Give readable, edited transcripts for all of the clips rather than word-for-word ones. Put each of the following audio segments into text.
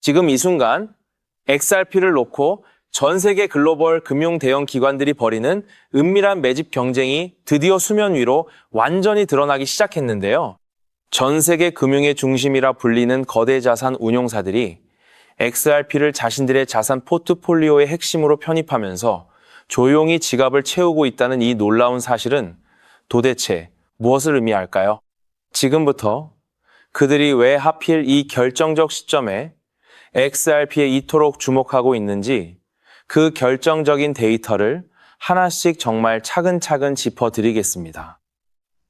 지금 이 순간 XRP를 놓고 전 세계 글로벌 금융 대형 기관들이 벌이는 은밀한 매집 경쟁이 드디어 수면 위로 완전히 드러나기 시작했는데요. 전 세계 금융의 중심이라 불리는 거대 자산 운용사들이 XRP를 자신들의 자산 포트폴리오의 핵심으로 편입하면서 조용히 지갑을 채우고 있다는 이 놀라운 사실은 도대체 무엇을 의미할까요? 지금부터 그들이 왜 하필 이 결정적 시점에 XRP에 이토록 주목하고 있는지 그 결정적인 데이터를 하나씩 정말 차근차근 짚어드리겠습니다.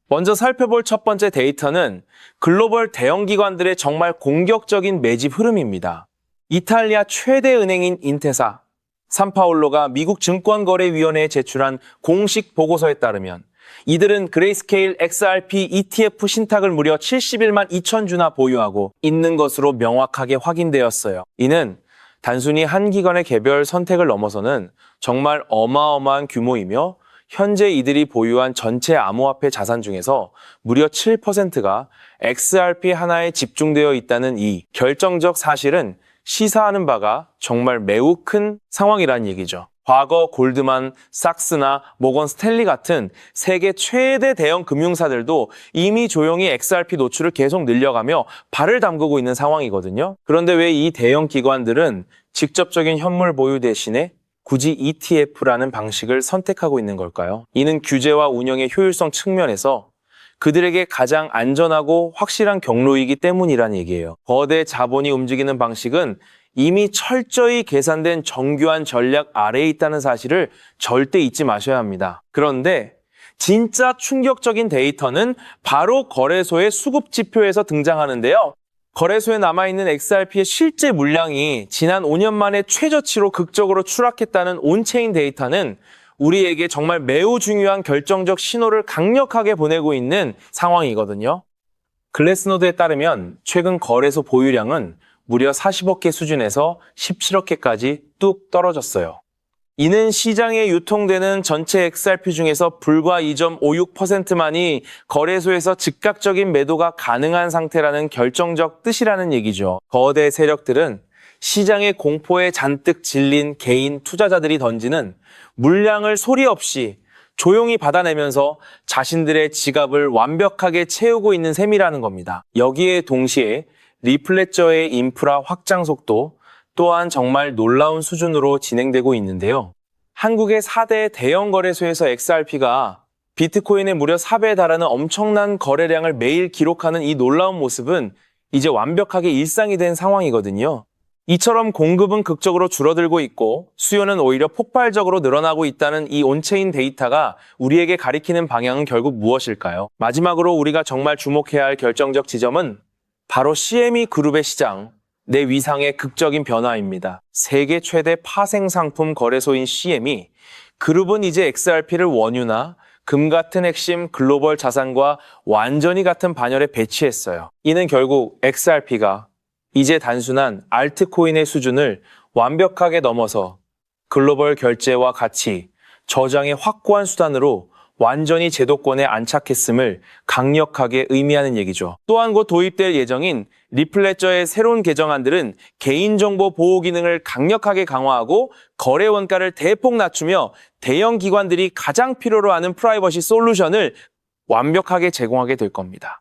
먼저 살펴볼 첫 번째 데이터는 글로벌 대형 기관들의 정말 공격적인 매집 흐름입니다. 이탈리아 최대 은행인 인테사, 산파울로가 미국 증권거래위원회에 제출한 공식 보고서에 따르면 이들은 그레이스케일 XRP ETF 신탁을 무려 71만 2천 주나 보유하고 있는 것으로 명확하게 확인되었어요. 이는 단순히 한 기관의 개별 선택을 넘어서는 정말 어마어마한 규모이며 현재 이들이 보유한 전체 암호화폐 자산 중에서 무려 7%가 XRP 하나에 집중되어 있다는 이 결정적 사실은 시사하는 바가 정말 매우 큰 상황이라는 얘기죠. 과거 골드만, 삭스나 모건 스탠리 같은 세계 최대 대형 금융사들도 이미 조용히 XRP 노출을 계속 늘려가며 발을 담그고 있는 상황이거든요. 그런데 왜 이 대형 기관들은 직접적인 현물 보유 대신에 굳이 ETF라는 방식을 선택하고 있는 걸까요? 이는 규제와 운영의 효율성 측면에서 그들에게 가장 안전하고 확실한 경로이기 때문이란 얘기예요. 거대 자본이 움직이는 방식은 이미 철저히 계산된 정교한 전략 아래에 있다는 사실을 절대 잊지 마셔야 합니다. 그런데 진짜 충격적인 데이터는 바로 거래소의 수급 지표에서 등장하는데요. 거래소에 남아있는 XRP의 실제 물량이 지난 5년 만에 최저치로 극적으로 추락했다는 온체인 데이터는 우리에게 정말 매우 중요한 결정적 신호를 강력하게 보내고 있는 상황이거든요. 글래스노드에 따르면 최근 거래소 보유량은 무려 40억 개 수준에서 17억 개까지 뚝 떨어졌어요. 이는 시장에 유통되는 전체 XRP 중에서 불과 2.56%만이 거래소에서 즉각적인 매도가 가능한 상태라는 결정적 뜻이라는 얘기죠. 거대 세력들은 시장의 공포에 잔뜩 질린 개인 투자자들이 던지는 물량을 소리 없이 조용히 받아내면서 자신들의 지갑을 완벽하게 채우고 있는 셈이라는 겁니다. 여기에 동시에 리플레저의 인프라 확장 속도 또한 정말 놀라운 수준으로 진행되고 있는데요. 한국의 4대 대형 거래소에서 XRP가 비트코인의 무려 4배에 달하는 엄청난 거래량을 매일 기록하는 이 놀라운 모습은 이제 완벽하게 일상이 된 상황이거든요. 이처럼 공급은 극적으로 줄어들고 있고 수요는 오히려 폭발적으로 늘어나고 있다는 이 온체인 데이터가 우리에게 가리키는 방향은 결국 무엇일까요? 마지막으로 우리가 정말 주목해야 할 결정적 지점은 바로 CME 그룹의 시장, 내 위상의 극적인 변화입니다. 세계 최대 파생 상품 거래소인 CME 그룹은 이제 XRP를 원유나 금 같은 핵심 글로벌 자산과 완전히 같은 반열에 배치했어요. 이는 결국 XRP가 이제 단순한 알트코인의 수준을 완벽하게 넘어서 글로벌 결제와 가치, 저장의 확고한 수단으로 완전히 제도권에 안착했음을 강력하게 의미하는 얘기죠. 또한 곧 도입될 예정인 리플레저의 새로운 개정안들은 개인정보 보호 기능을 강력하게 강화하고 거래 원가를 대폭 낮추며 대형 기관들이 가장 필요로 하는 프라이버시 솔루션을 완벽하게 제공하게 될 겁니다.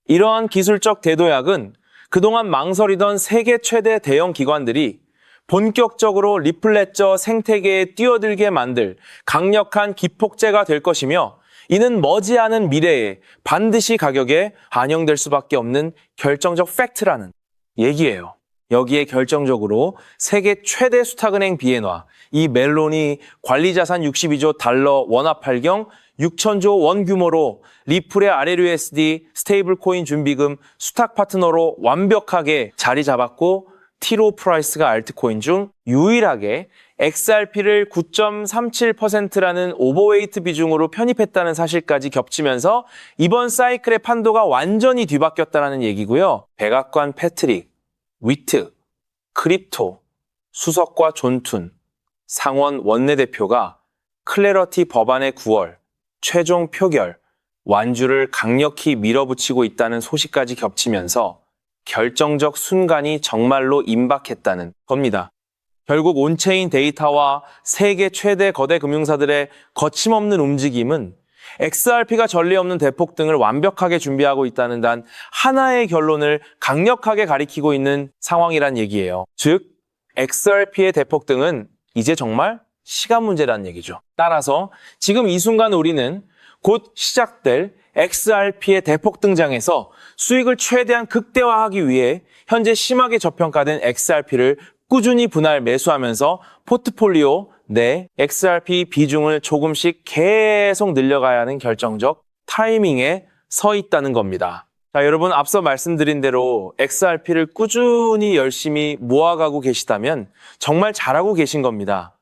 이러한 기술적 대도약은 그동안 망설이던 세계 최대 대형 기관들이 본격적으로 리플레저 생태계에 뛰어들게 만들 강력한 기폭제가 될 것이며 이는 머지않은 미래에 반드시 가격에 반영될 수밖에 없는 결정적 팩트라는 얘기예요. 여기에 결정적으로 세계 최대 수탁은행 비엔화, 이 멜론이 관리자산 62조 달러 원화 발경 6천조 원 규모로 리플의 RLUSD 스테이블 코인 준비금 수탁 파트너로 완벽하게 자리 잡았고 T.Rowe 프라이스가 알트코인 중 유일하게 XRP를 9.37%라는 오버웨이트 비중으로 편입했다는 사실까지 겹치면서 이번 사이클의 판도가 완전히 뒤바뀌었다는 얘기고요. 백악관 패트릭, 위트, 크립토, 수석과 존툰, 상원 원내대표가 클래러티 법안의 9월 최종 표결, 완주를 강력히 밀어붙이고 있다는 소식까지 겹치면서 결정적 순간이 정말로 임박했다는 겁니다. 결국 온체인 데이터와 세계 최대 거대 금융사들의 거침없는 움직임은 XRP가 전례 없는 대폭등을 완벽하게 준비하고 있다는 단 하나의 결론을 강력하게 가리키고 있는 상황이란 얘기예요. 즉, XRP의 대폭등은 이제 정말 시간 문제라는 얘기죠. 따라서 지금 이 순간 우리는 곧 시작될 XRP의 대폭등장에서 수익을 최대한 극대화하기 위해 현재 심하게 저평가된 XRP를 꾸준히 분할 매수하면서 포트폴리오 내 XRP 비중을 조금씩 계속 늘려가야 하는 결정적 타이밍에 서 있다는 겁니다. 자, 여러분 앞서 말씀드린 대로 XRP를 꾸준히 열심히 모아가고 계시다면 정말 잘하고 계신 겁니다.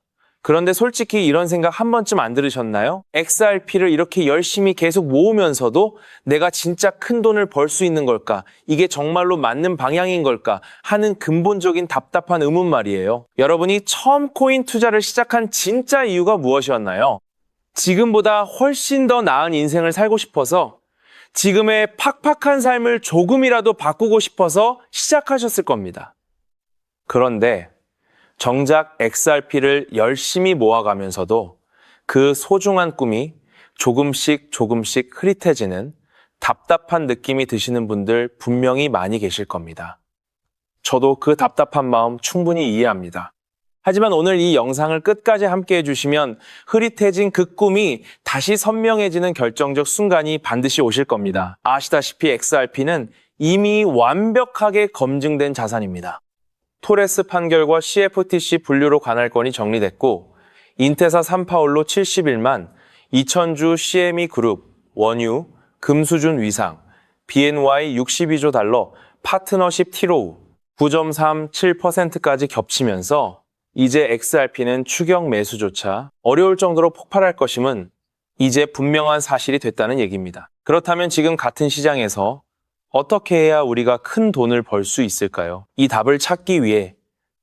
그런데 솔직히 이런 생각 한 번쯤 안 들으셨나요? XRP를 이렇게 열심히 계속 모으면서도 내가 진짜 큰 돈을 벌 수 있는 걸까? 이게 정말로 맞는 방향인 걸까? 하는 근본적인 답답한 의문 말이에요. 여러분이 처음 코인 투자를 시작한 진짜 이유가 무엇이었나요? 지금보다 훨씬 더 나은 인생을 살고 싶어서 지금의 팍팍한 삶을 조금이라도 바꾸고 싶어서 시작하셨을 겁니다. 그런데 정작 XRP를 열심히 모아가면서도 그 소중한 꿈이 조금씩 흐릿해지는 답답한 느낌이 드시는 분들 분명히 많이 계실 겁니다. 저도 그 답답한 마음 충분히 이해합니다. 하지만 오늘 이 영상을 끝까지 함께 해주시면 흐릿해진 그 꿈이 다시 선명해지는 결정적 순간이 반드시 오실 겁니다. 아시다시피 XRP는 이미 완벽하게 검증된 자산입니다. 토레스 판결과 CFTC 분류로 관할권이 정리됐고 인테사 산파울로 71만, 2000주 CME 그룹, 원유, 금수준 위상, BNY 62조 달러, 파트너십 티로우 9.37%까지 겹치면서 이제 XRP는 추격 매수조차 어려울 정도로 폭발할 것임은 이제 분명한 사실이 됐다는 얘기입니다. 그렇다면 지금 같은 시장에서 어떻게 해야 우리가 큰 돈을 벌 수 있을까요? 이 답을 찾기 위해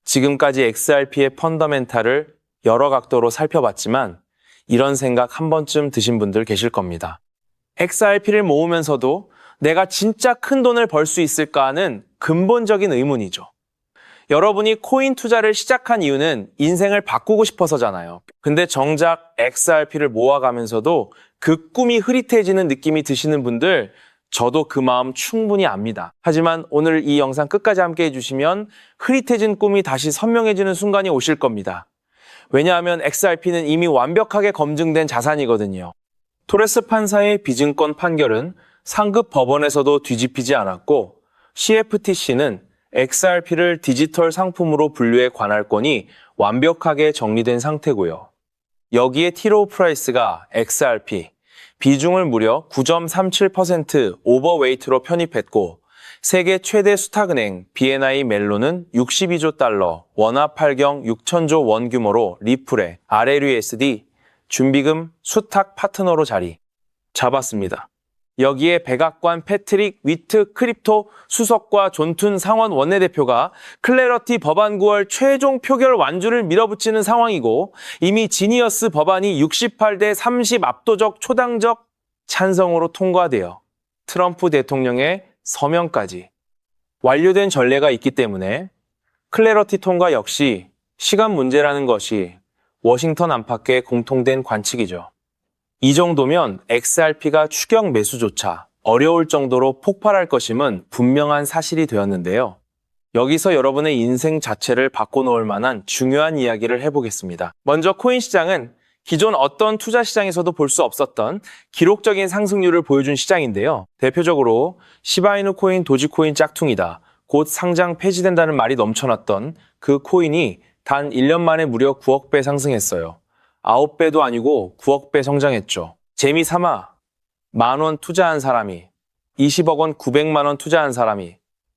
지금까지 XRP의 펀더멘탈을 여러 각도로 살펴봤지만 이런 생각 한 번쯤 드신 분들 계실 겁니다. XRP를 모으면서도 내가 진짜 큰 돈을 벌 수 있을까 하는 근본적인 의문이죠. 여러분이 코인 투자를 시작한 이유는 인생을 바꾸고 싶어서잖아요. 근데 정작 XRP를 모아가면서도 그 꿈이 흐릿해지는 느낌이 드시는 분들 저도 그 마음 충분히 압니다. 하지만 오늘 이 영상 끝까지 함께 해주시면 흐릿해진 꿈이 다시 선명해지는 순간이 오실 겁니다. 왜냐하면 XRP는 이미 완벽하게 검증된 자산이거든요. 토레스 판사의 비증권 판결은 상급 법원에서도 뒤집히지 않았고 CFTC는 XRP를 디지털 상품으로 분류의 관할권이 완벽하게 정리된 상태고요. 여기에 티로우 프라이스가 XRP, 비중을 무려 9.37% 오버웨이트로 편입했고 세계 최대 수탁은행 BNI 멜론은 62조 달러, 원화 팔경 6천조 원 규모로 리플에 RLUSD 준비금 수탁 파트너로 자리 잡았습니다. 여기에 백악관 패트릭 위트 크립토 수석과 존툰 상원 원내대표가 클래러티 법안 9월 최종 표결 완주를 밀어붙이는 상황이고 이미 지니어스 법안이 68대 30 압도적 초당적 찬성으로 통과되어 트럼프 대통령의 서명까지 완료된 전례가 있기 때문에 클래러티 통과 역시 시간 문제라는 것이 워싱턴 안팎의 공통된 관측이죠. 이 정도면 XRP가 추격 매수조차 어려울 정도로 폭발할 것임은 분명한 사실이 되었는데요. 여기서 여러분의 인생 자체를 바꿔놓을 만한 중요한 이야기를 해보겠습니다. 먼저 코인 시장은 기존 어떤 투자 시장에서도 볼 수 없었던 기록적인 상승률을 보여준 시장인데요. 대표적으로 시바이누 코인, 도지코인 짝퉁이다. 곧 상장 폐지된다는 말이 넘쳐났던 그 코인이 단 1년 만에 무려 9억 배 상승했어요. 9배도 아니고 9억 배 성장했죠. 재미삼아 10,000원 투자한 사람이 20억 원 900만 원 투자한 사람이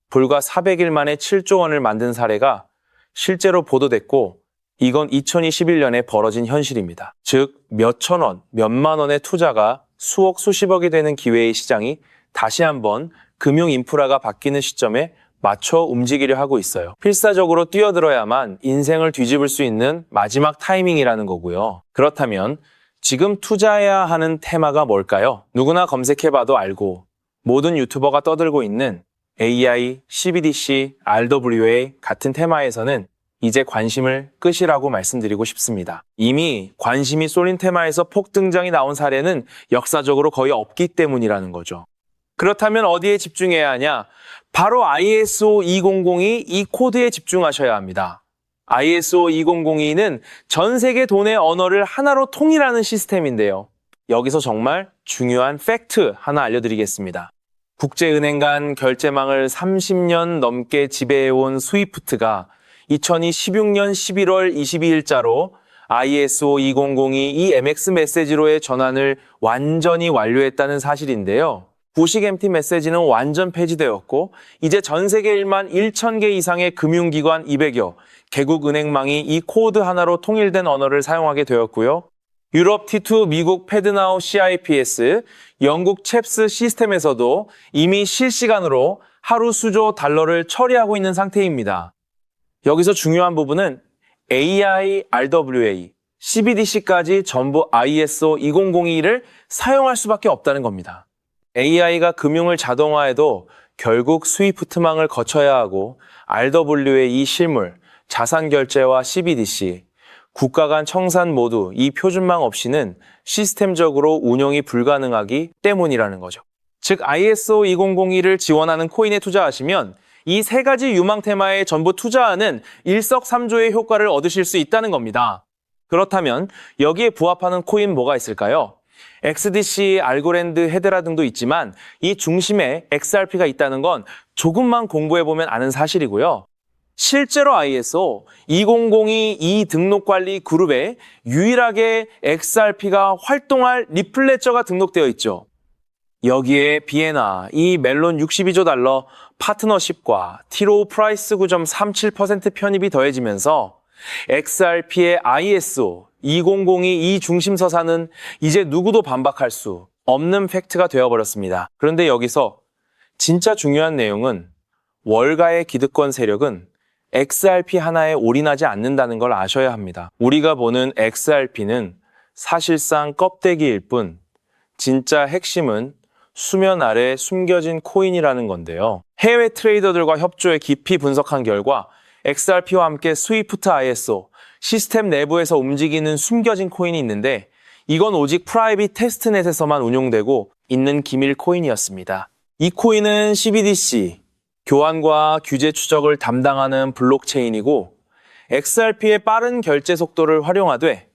불과 400일 만에 7조 원을 만든 사례가 실제로 보도됐고 이건 2021년에 벌어진 현실입니다. 즉 몇천 원, 몇만 원의 투자가 수억 수십억이 되는 기회의 시장이 다시 한번 금융 인프라가 바뀌는 시점에 맞춰 움직이려 하고 있어요. 필사적으로 뛰어들어야만 인생을 뒤집을 수 있는 마지막 타이밍이라는 거고요. 그렇다면 지금 투자해야 하는 테마가 뭘까요? 누구나 검색해봐도 알고 모든 유튜버가 떠들고 있는 AI, CBDC, RWA 같은 테마에서는 이제 관심을 끄시라고 말씀드리고 싶습니다. 이미 관심이 쏠린 테마에서 폭등장이 나온 사례는 역사적으로 거의 없기 때문이라는 거죠. 그렇다면 어디에 집중해야 하냐? 바로 ISO 2002 이 코드에 집중하셔야 합니다. ISO 2002는 전 세계 돈의 언어를 하나로 통일하는 시스템인데요. 여기서 정말 중요한 팩트 하나 알려드리겠습니다. 국제은행 간 결제망을 30년 넘게 지배해온 스위프트가 2016년 11월 22일자로 ISO 2002 이 MX 메시지로의 전환을 완전히 완료했다는 사실인데요. 구식 MT 메시지는 완전 폐지되었고 이제 전 세계 1만 1천 개 이상의 금융기관 200여 개국 은행망이 이 코드 하나로 통일된 언어를 사용하게 되었고요. 유럽 T2, 미국 패드나우 CIPS, 영국 챕스 시스템에서도 이미 실시간으로 하루 수조 달러를 처리하고 있는 상태입니다. 여기서 중요한 부분은 AI, RWA, CBDC까지 전부 ISO 2002를 사용할 수밖에 없다는 겁니다. AI가 금융을 자동화해도 결국 스위프트망을 거쳐야 하고 RWA 이 실물, 자산 결제와 CBDC, 국가 간 청산 모두 이 표준망 없이는 시스템적으로 운영이 불가능하기 때문이라는 거죠. 즉 ISO 2002를 지원하는 코인에 투자하시면 이 세 가지 유망 테마에 전부 투자하는 일석삼조의 효과를 얻으실 수 있다는 겁니다. 그렇다면 여기에 부합하는 코인 뭐가 있을까요? XDC, 알고랜드, 헤드라 등도 있지만 이 중심에 XRP가 있다는 건 조금만 공부해보면 아는 사실이고요. 실제로 ISO 2002 이 등록관리 그룹에 유일하게 XRP가 활동할 리플레저가 등록되어 있죠. 여기에 비에나, 이 멜론 62조 달러 파트너십과 티로 프라이스 9.37% 편입이 더해지면서 XRP의 ISO 2002 이 중심 서사는 이제 누구도 반박할 수 없는 팩트가 되어버렸습니다. 그런데 여기서 진짜 중요한 내용은 월가의 기득권 세력은 XRP 하나에 올인하지 않는다는 걸 아셔야 합니다. 우리가 보는 XRP는 사실상 껍데기일 뿐 진짜 핵심은 수면 아래 숨겨진 코인이라는 건데요. 해외 트레이더들과 협조해 깊이 분석한 결과 XRP와 함께 스위프트 ISO, 시스템 내부에서 움직이는 숨겨진 코인이 있는데 이건 오직 프라이빗 테스트넷에서만 운용되고 있는 기밀 코인이었습니다. 이 코인은 CBDC, 교환과 규제 추적을 담당하는 블록체인이고 XRP의 빠른 결제 속도를 활용하되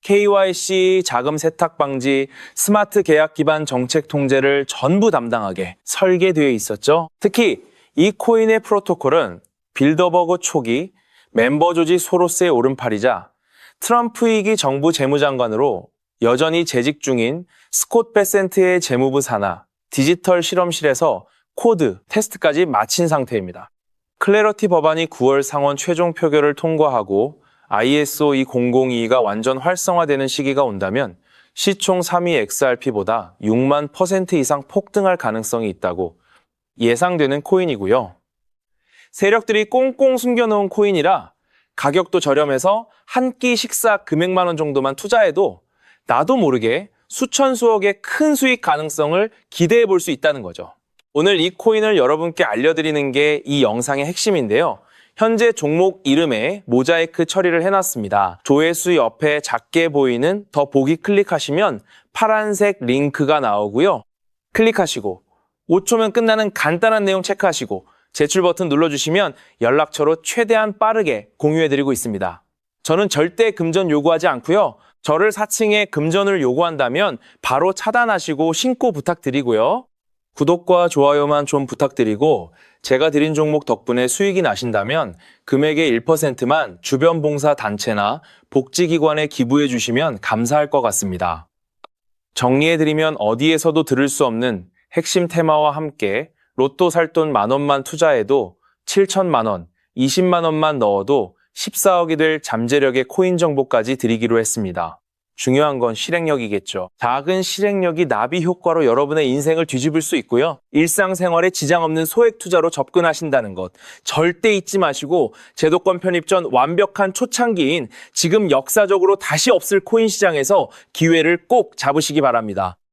KYC, 자금 세탁 방지, 스마트 계약 기반 정책 통제를 전부 담당하게 설계되어 있었죠. 특히 이 코인의 프로토콜은 빌더버그 초기 멤버 조직 소로스의 오른팔이자 트럼프 2기 정부 재무장관으로 여전히 재직 중인 스콧 베센트의 재무부 산하 디지털 실험실에서 코드, 테스트까지 마친 상태입니다. 클래러티 법안이 9월 상원 최종 표결을 통과하고 ISO 2002가 완전 활성화되는 시기가 온다면 시총 3위 XRP보다 6만 % 이상 폭등할 가능성이 있다고 예상되는 코인이고요. 세력들이 꽁꽁 숨겨놓은 코인이라 가격도 저렴해서 한 끼 식사 금액만 원 정도만 투자해도 나도 모르게 수천 수억의 큰 수익 가능성을 기대해 볼 수 있다는 거죠. 오늘 이 코인을 여러분께 알려드리는 게 이 영상의 핵심인데요. 현재 종목 이름에 모자이크 처리를 해놨습니다. 조회수 옆에 작게 보이는 더 보기 클릭하시면 파란색 링크가 나오고요. 클릭하시고 5초면 끝나는 간단한 내용 체크하시고 제출 버튼 눌러주시면 연락처로 최대한 빠르게 공유해드리고 있습니다. 저는 절대 금전 요구하지 않고요. 저를 사칭해 금전을 요구한다면 바로 차단하시고 신고 부탁드리고요. 구독과 좋아요만 좀 부탁드리고 제가 드린 종목 덕분에 수익이 나신다면 금액의 1%만 주변 봉사 단체나 복지기관에 기부해 주시면 감사할 것 같습니다. 정리해드리면 어디에서도 들을 수 없는 핵심 테마와 함께 로또 살 돈 10,000원만 투자해도 7,000만 원, 20만 원만 넣어도 14억이 될 잠재력의 코인 정보까지 드리기로 했습니다. 중요한 건 실행력이겠죠. 작은 실행력이 나비 효과로 여러분의 인생을 뒤집을 수 있고요. 일상생활에 지장 없는 소액 투자로 접근하신다는 것 절대 잊지 마시고 제도권 편입 전 완벽한 초창기인 지금 역사적으로 다시 없을 코인 시장에서 기회를 꼭 잡으시기 바랍니다.